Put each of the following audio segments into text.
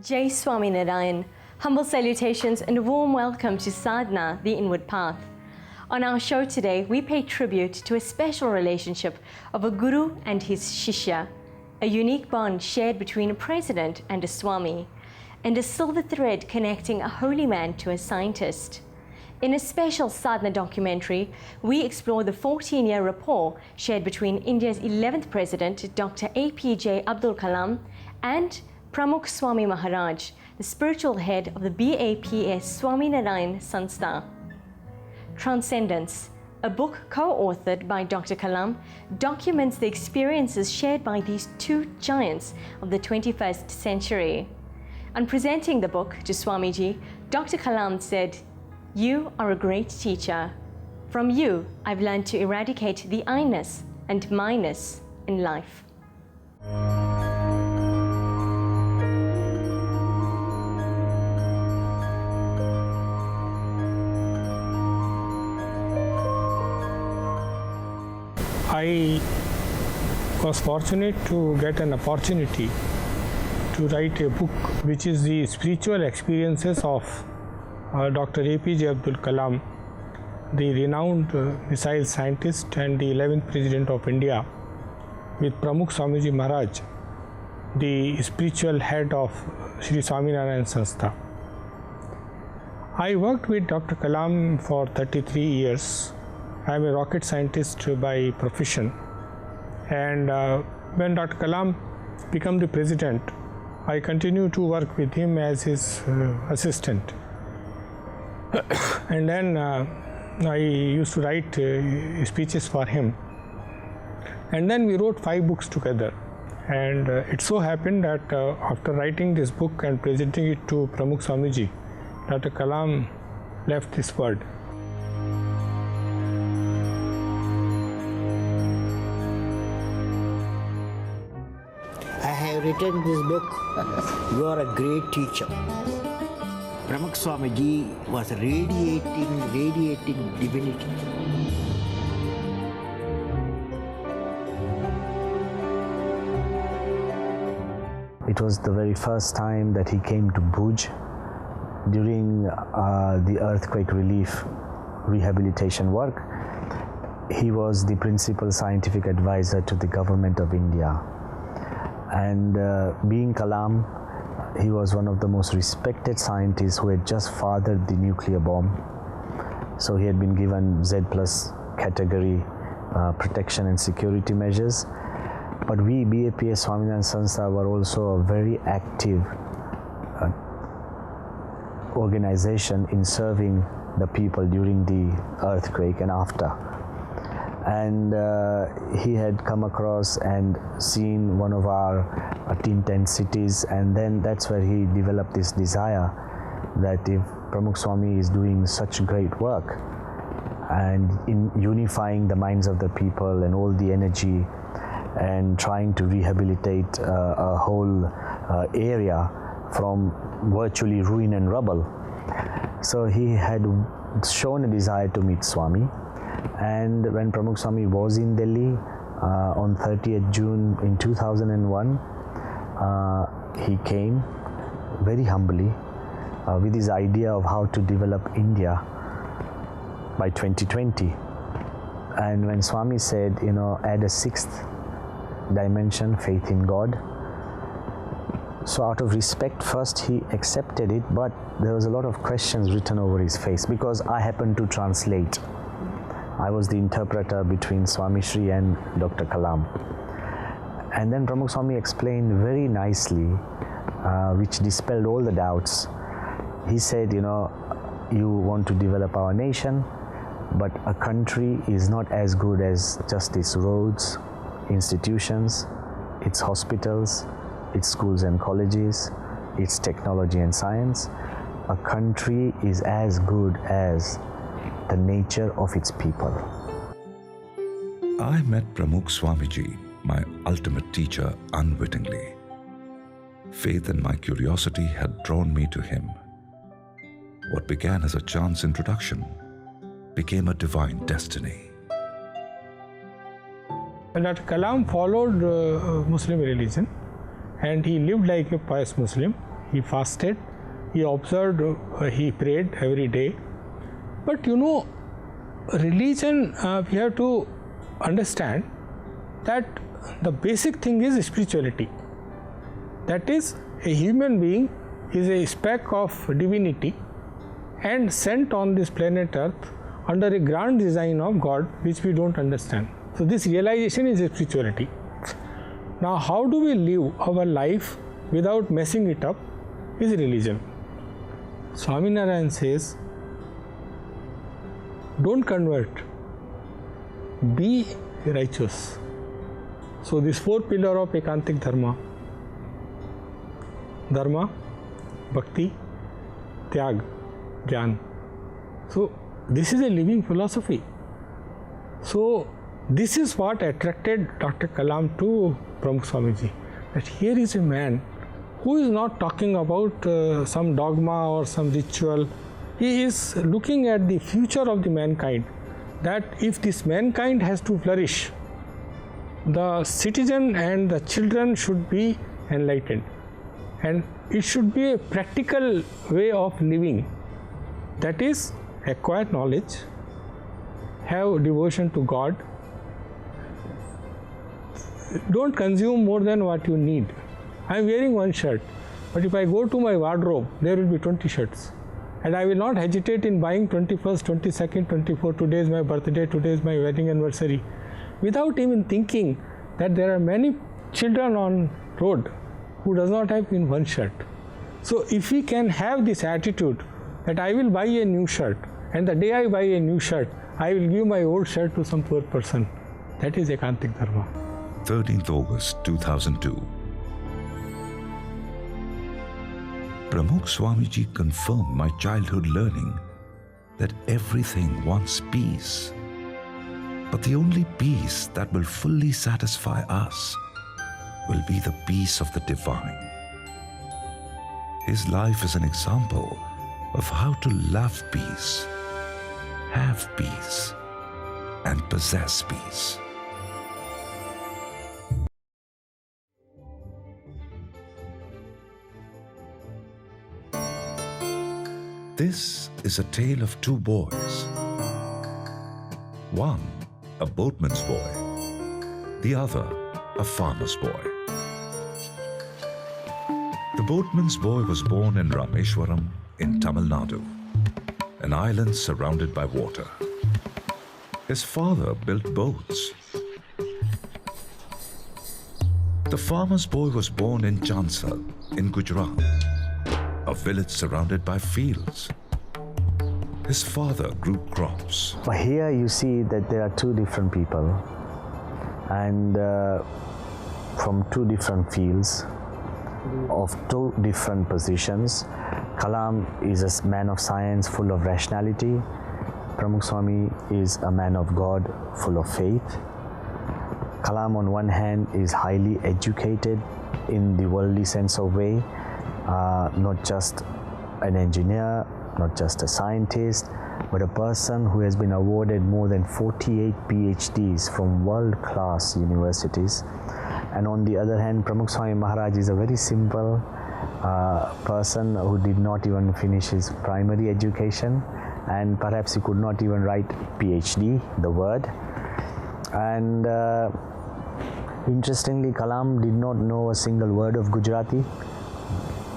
Jai Swami Narayan, humble salutations and a warm welcome to Sadhana, the Inward Path. On our show today, we pay tribute to a special relationship of a guru and his shishya, a unique bond shared between a president and a Swami, and a silver thread connecting a holy man to a scientist. In a special Sadhana documentary, we explore the 14-year rapport shared between India's 11th President, Dr APJ Abdul Kalam, and Pramukh Swami Maharaj, the spiritual head of the BAPS Swami Narayan Sanstha. Transcendence, a book co-authored by Dr. Kalam, documents the experiences shared by these two giants of the 21st century. On presenting the book to Swamiji, Dr. Kalam said, "You are a great teacher. From you, I've learned to eradicate the I-ness and my-ness in life." I was fortunate to get an opportunity to write a book which is the spiritual experiences of Dr. APJ Abdul Kalam, the renowned missile scientist and the 11th President of India, with Pramukh Swami Maharaj, the spiritual head of Sri Swami Narayan Sanstha. I worked with Dr. Kalam for 33 years. I am a rocket scientist by profession, and when Dr. Kalam became the president, I continued to work with him as his assistant. And then I used to write speeches for him. And then we wrote 5 books together. And it so happened that after writing this book and presenting it to Pramukh Swamiji, Dr. Kalam left this world. I have written this book, "You Are a Great Teacher." Pramukh Swamiji was radiating divinity. It was the very first time that he came to Bhuj during the earthquake relief rehabilitation work. He was the principal scientific advisor to the government of India. And being Kalam, he was one of the most respected scientists who had just fathered the nuclear bomb. So he had been given Z+ category protection and security measures. But we, BAPS Swami Narayan Sanstha, were also a very active organization in serving the people during the earthquake and after. And he had come across and seen one of our tin tent cities, and then that's where he developed this desire that if Pramukh Swami is doing such great work and in unifying the minds of the people and all the energy and trying to rehabilitate a whole area from virtually ruin and rubble. So he had shown a desire to meet Swami. And when Pramukh Swami was in Delhi on 30th June in 2001, he came very humbly with his idea of how to develop India by 2020. And when Swami said, add a 6th dimension, faith in God. So out of respect, first he accepted it, but there was a lot of questions written over his face because I happened to translate. I was the interpreter between Swami Shri and Dr. Kalam. And then Pramukh Swami explained very nicely, which dispelled all the doubts. He said, you want to develop our nation, but a country is not as good as just its roads, institutions, its hospitals, its schools and colleges, its technology and science. A country is as good as the nature of its people. I met Pramukh Swamiji, my ultimate teacher, unwittingly. Faith and my curiosity had drawn me to him. What began as a chance introduction became a divine destiny. Dr. Kalam followed Muslim religion, and he lived like a pious Muslim. he fasted, he observed, he prayed every day. But religion, we have to understand that the basic thing is spirituality. That is, a human being is a speck of divinity and sent on this planet Earth under a grand design of God, which we don't understand. So this realization is spirituality. Now, how do we live our life without messing it up is religion. Swaminarayan says, don't convert, be righteous. So this 4 pillar of Ekantik Dharma: Dharma, Bhakti, Tyag, Jnana. So this is a living philosophy. So this is what attracted Dr. Kalam to Pramukh Swamiji, that here is a man who is not talking about some dogma or some ritual. He is looking at the future of the mankind, that if this mankind has to flourish, the citizen and the children should be enlightened, and it should be a practical way of living. That is, acquire knowledge, have devotion to God, don't consume more than what you need. I am wearing one shirt, but if I go to my wardrobe, there will be 20 shirts. And I will not hesitate in buying 21st, 22nd, 24th, today is my birthday, today is my wedding anniversary, without even thinking that there are many children on road who does not have even one shirt. So if we can have this attitude that I will buy a new shirt, and the day I buy a new shirt, I will give my old shirt to some poor person, that is Ekantik Dharma. 13th August 2002. Pramukh Swamiji confirmed my childhood learning that everything wants peace. But the only peace that will fully satisfy us will be the peace of the divine. His life is an example of how to love peace, have peace, and possess peace. This is a tale of 2 boys. One, a boatman's boy. The other, a farmer's boy. The boatman's boy was born in Rameshwaram in Tamil Nadu, an island surrounded by water. His father built boats. The farmer's boy was born in Chansal in Gujarat, a village surrounded by fields. His father grew crops. But here you see that there are 2 different people, and from 2 different fields, of 2 different positions. Kalam is a man of science full of rationality. Pramukh Swami is a man of God full of faith. Kalam on one hand is highly educated in the worldly sense of way, not just an engineer, not just a scientist, but a person who has been awarded more than 48 PhDs from world-class universities. And on the other hand, Pramukh Swami Maharaj is a very simple person who did not even finish his primary education, and perhaps he could not even write PhD, the word. And interestingly, Kalam did not know a single word of Gujarati,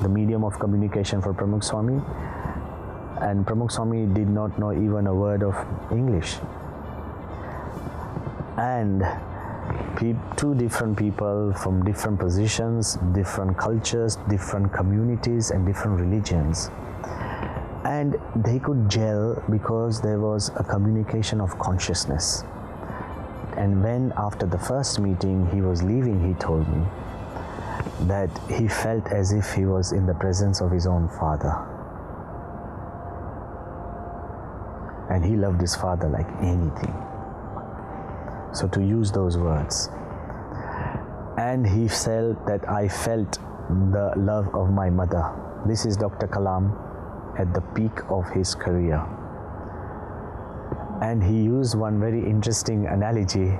the medium of communication for Pramukh Swami, and Pramukh Swami did not know even a word of English. And 2 different people from different positions, different cultures, different communities, and different religions. And they could gel because there was a communication of consciousness. And when after the first meeting he was leaving, he told me that he felt as if he was in the presence of his own father. And he loved his father like anything. So to use those words. And he felt that I felt the love of my mother. This is Dr. Kalam at the peak of his career. And he used one very interesting analogy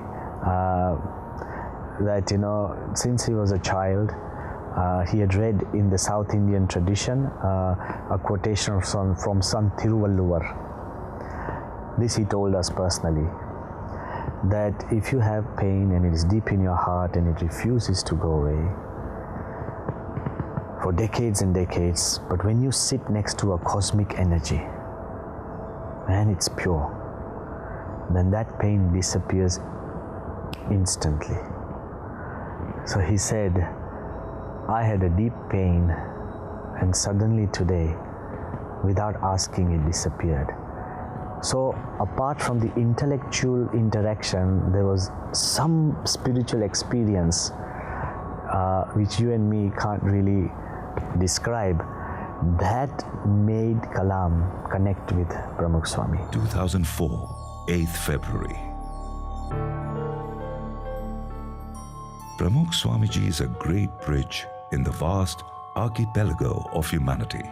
that, since he was a child, He had read in the South Indian tradition a quotation from Sant Thiruvalluvar. This he told us personally, that if you have pain and it is deep in your heart and it refuses to go away for decades and decades, but when you sit next to a cosmic energy and it's pure, then that pain disappears instantly. So he said, I had a deep pain and suddenly today, without asking, it disappeared. So apart from the intellectual interaction, there was some spiritual experience which you and me can't really describe, that made Kalam connect with Pramukh Swami. 2004, 8th February. Pramukh Swamiji is a great bridge in the vast archipelago of humanity.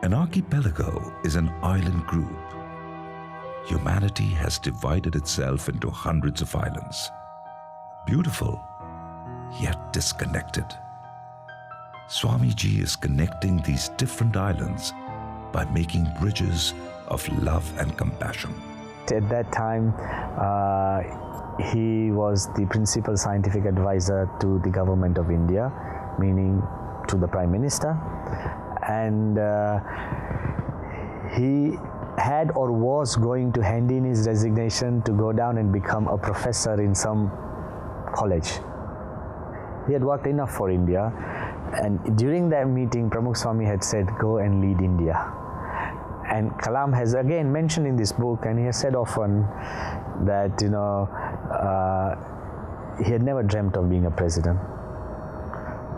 An archipelago is an island group. Humanity has divided itself into hundreds of islands. Beautiful, yet disconnected. Swamiji is connecting these different islands by making bridges of love and compassion. At that time, he was the principal scientific advisor to the government of India, meaning to the Prime Minister, and he had or was going to hand in his resignation to go down and become a professor in some college. He had worked enough for India, and during that meeting, Pramukh Swami had said, go and lead India. And Kalam has again mentioned in this book, and he has said often that, he had never dreamt of being a president,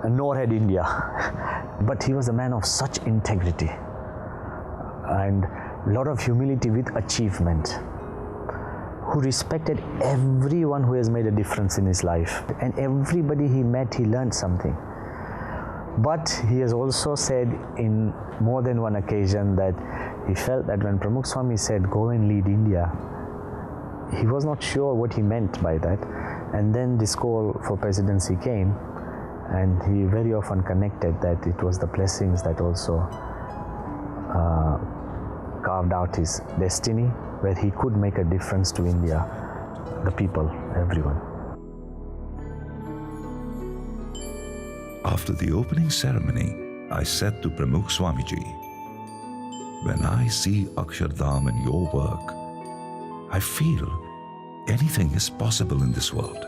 nor had India. But he was a man of such integrity and a lot of humility with achievement, who respected everyone who has made a difference in his life. And everybody he met, he learned something. But he has also said in more than one occasion that he felt that when Pramukh Swami said, go and lead India, he was not sure what he meant by that. And then this call for presidency came, and he very often connected that it was the blessings that also carved out his destiny, where he could make a difference to India, the people, everyone. After the opening ceremony, I said to Pramukh Swamiji, when I see Akshardham in your work, I feel anything is possible in this world.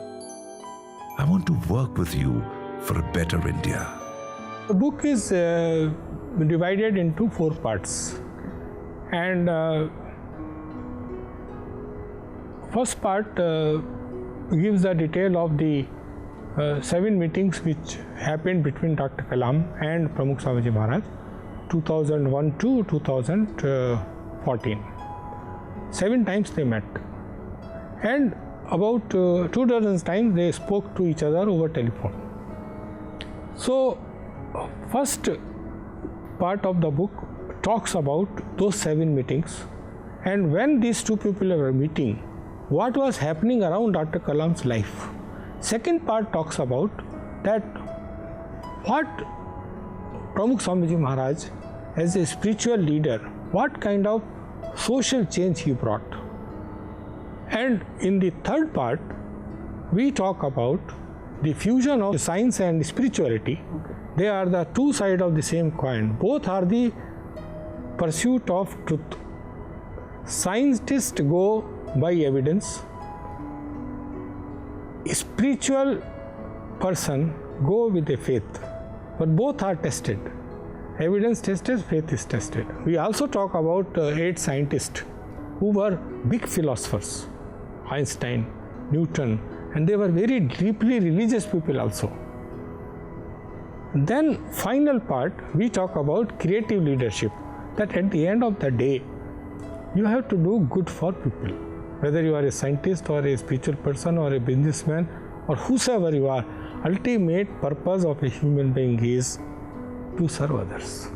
I want to work with you for a better India. The book is divided into 4 parts. And first part gives the detail of the 7 meetings which happened between Dr. Kalam and Pramukh Swamiji Maharaj, 2001 to 2014. 7 times they met, and about 2 dozen times they spoke to each other over telephone. So first part of the book talks about those 7 meetings, and when these 2 people were meeting, what was happening around Dr. Kalam's life. Second part talks about that what Pramukh Swamiji Maharaj, as a spiritual leader, what kind of social change he brought. And in the third part, we talk about the fusion of science and spirituality. They are the 2 sides of the same coin. Both are the pursuit of truth. Scientists go by evidence. A spiritual person go with a faith, but both are tested. Evidence tested, faith is tested. We also talk about 8 scientists who were big philosophers, Einstein, Newton, and they were very deeply religious people also. Then final part, we talk about creative leadership, that at the end of the day, you have to do good for people. Whether you are a scientist or a spiritual person or a businessman or whosoever you are, ultimate purpose of a human being is to serve others.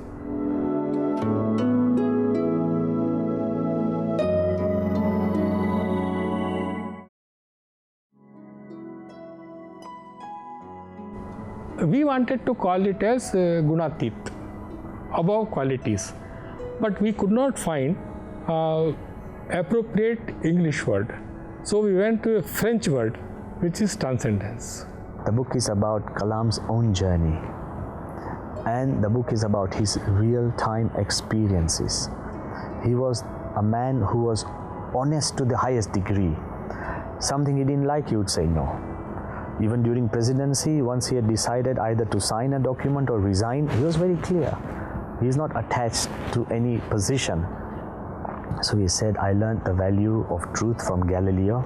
we wanted to call it as Gunatit, above qualities, but we could not find appropriate English word. So we went to a French word, which is Transcendence. The book is about Kalam's own journey, and the book is about his real-time experiences. He was a man who was honest to the highest degree. Something he didn't like, he would say no. Even during presidency, once he had decided either to sign a document or resign, he was very clear. He is not attached to any position. So he said, I learned the value of truth from Galileo,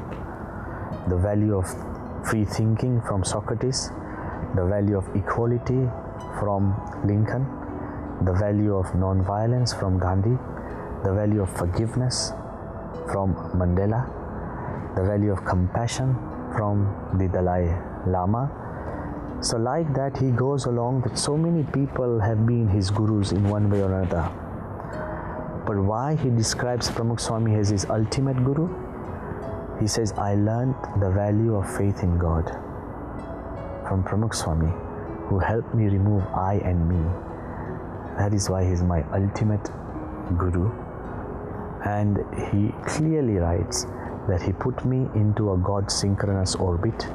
the value of free thinking from Socrates, the value of equality from Lincoln, the value of non-violence from Gandhi, the value of forgiveness from Mandela, the value of compassion from the Dalai Lama. So like that, he goes along that so many people have been his gurus in one way or another. But why he describes Pramukh Swami as his ultimate guru? He says, I learned the value of faith in God from Pramukh Swami, who helped me remove I and me. That is why he is my ultimate guru. And he clearly writes that he put me into a God-synchronous orbit.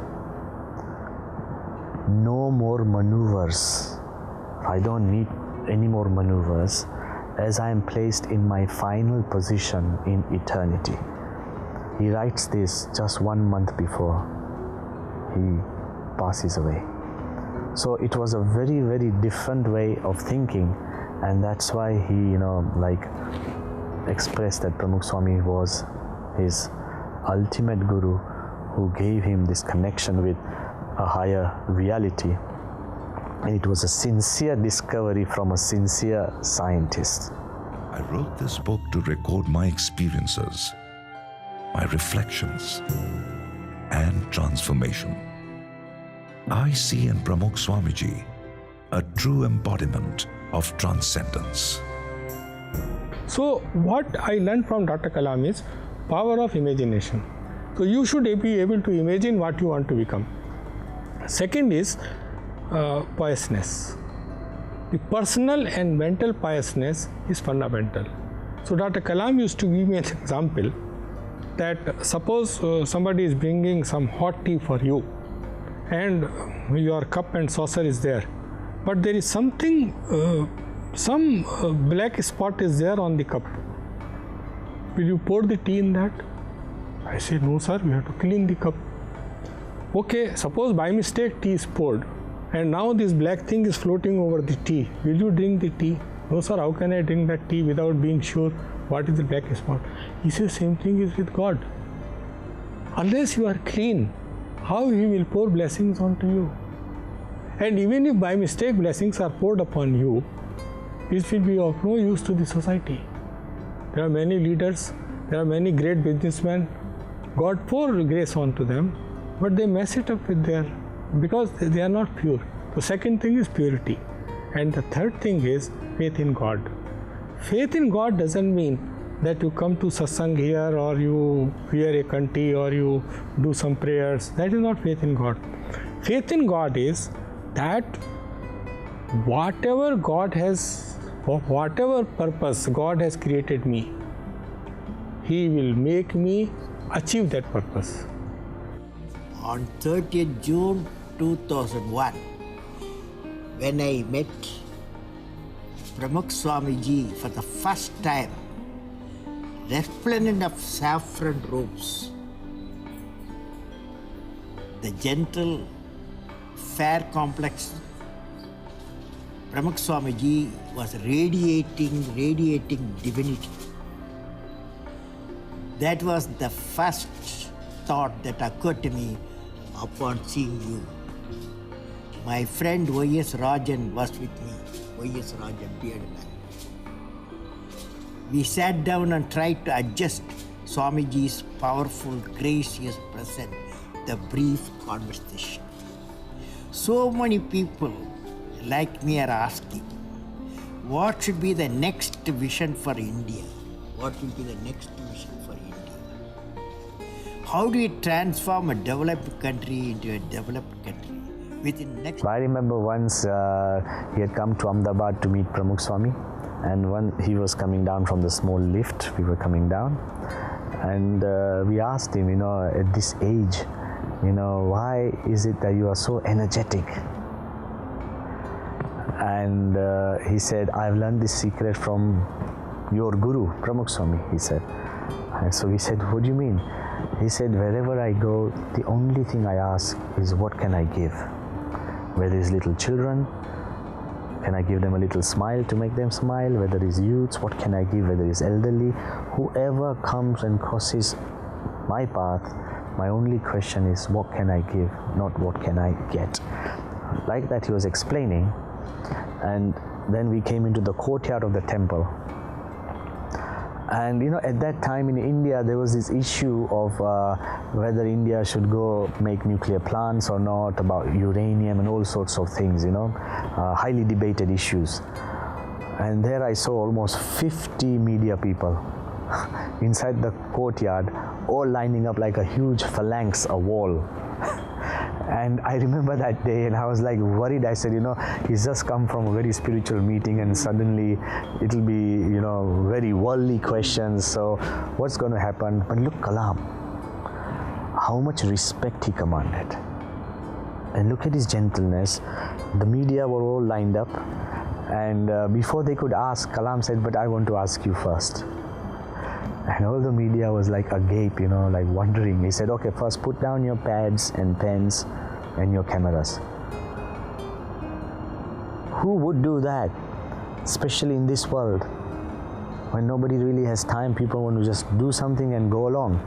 No more maneuvers. I don't need any more maneuvers, as I am placed in my final position in eternity. He writes this just 1 month before he passes away. So it was a very, very different way of thinking, and that's why he, expressed that Pramukh Swami was his ultimate guru, who gave him this connection with a higher reality. And it was a sincere discovery from a sincere scientist. I wrote this book to record my experiences, my reflections, and transformation. I see in Pramukh Swamiji a true embodiment of transcendence. So what I learned from Dr. Kalam is power of imagination. So you should be able to imagine what you want to become. Second is piousness. The personal and mental piousness is fundamental. So Dr. Kalam used to give me an example that suppose somebody is bringing some hot tea for you, and your cup and saucer is there, but there is something, some black spot is there on the cup. Will you pour the tea in that? I said, no sir, we have to clean the cup. Okay, suppose by mistake tea is poured, and now this black thing is floating over the tea. Will you drink the tea? No sir, how can I drink that tea without being sure what is the black spot? He says, same thing is with God. Unless you are clean, how He will pour blessings onto you? And even if by mistake blessings are poured upon you, it will be of no use to the society. There are many leaders, there are many great businessmen. God poured grace onto them, but they mess it up with because they are not pure. The second thing is purity. And the third thing is faith in God. Faith in God doesn't mean that you come to satsang here, or you wear a kanti, or you do some prayers. That is not faith in God. Faith in God is that whatever for whatever purpose God has created me, He will make me achieve that purpose. On 30th June 2001, when I met Pramukh Swamiji for the first time, resplendent of saffron robes, the gentle, fair complexion, Pramukh Swamiji was radiating divinity. That was the first thought that occurred to me upon seeing you. My friend Y.S. Rajan was with me. Y.S. Rajan, bearded man. We sat down and tried to adjust Swamiji's powerful, gracious presence, the brief conversation. So many people like me are asking, what should be the next vision for India? What will be the next vision for India? How do we transform a developed country into a developed country? within next. I remember once he had come to Ahmedabad to meet Pramukh Swami, and when he was coming down from the small lift, we were coming down, and we asked him, at this age, why is it that you are so energetic? And he said, I've learned this secret from your guru, Pramukh Swami, he said. And so we said, what do you mean? He said, wherever I go, the only thing I ask is, what can I give? Whether it's little children, can I give them a little smile to make them smile? Whether it's youths, what can I give? Whether it's elderly, whoever comes and crosses my path, my only question is, what can I give, not what can I get? Like that he was explaining. And then we came into the courtyard of the temple. And at that time in India, there was this issue of whether India should go make nuclear plants or not, about uranium and all sorts of things, highly debated issues. And there I saw almost 50 media people inside the courtyard, all lining up like a huge phalanx, a wall. And I remember that day, and I was like worried. I said, he's just come from a very spiritual meeting, and suddenly it'll be, very worldly questions. So what's going to happen? But look, Kalam, how much respect he commanded. And look at his gentleness. The media were all lined up, and before they could ask, Kalam said, but I want to ask you first. And all the media was like agape, like wondering. He said, okay, first put down your pads and pens and your cameras. Who would do that? Especially in this world, when nobody really has time, people want to just do something and go along.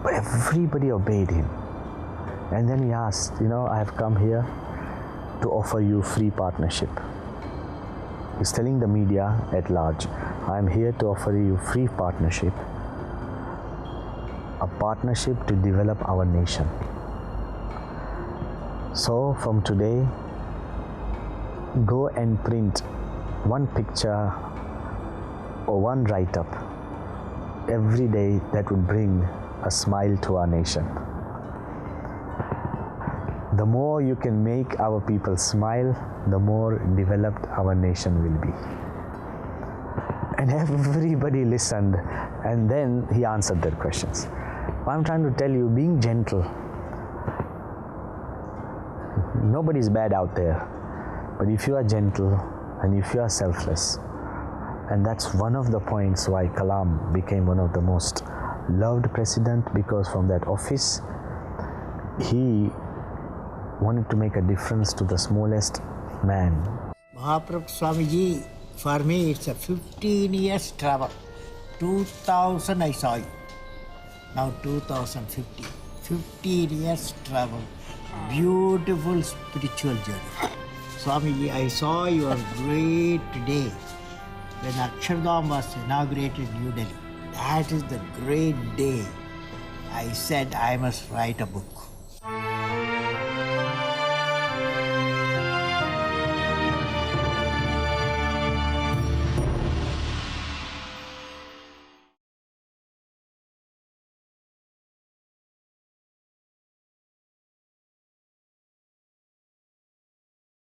But everybody obeyed him. And then he asked, I have come here to offer you free partnership. He's telling the media at large, I'm here to offer you free partnership, a partnership to develop our nation. So from today, go and print one picture or one write-up every day that would bring a smile to our nation. The more you can make our people smile, the more developed our nation will be. And everybody listened, and then he answered their questions. I'm trying to tell you, being gentle, nobody's bad out there, but if you are gentle and if you are selfless, and that's one of the points why Kalam became one of the most loved president, because from that office, he wanted to make a difference to the smallest man. Mahaprabhu Swamiji, for me it's a 15 years travel. 2000 I saw you. Now 2050. 15 years travel. Beautiful spiritual journey. Swamiji, I saw your great day when Akshardham was inaugurated in New Delhi. That is the great day. I said I must write a book.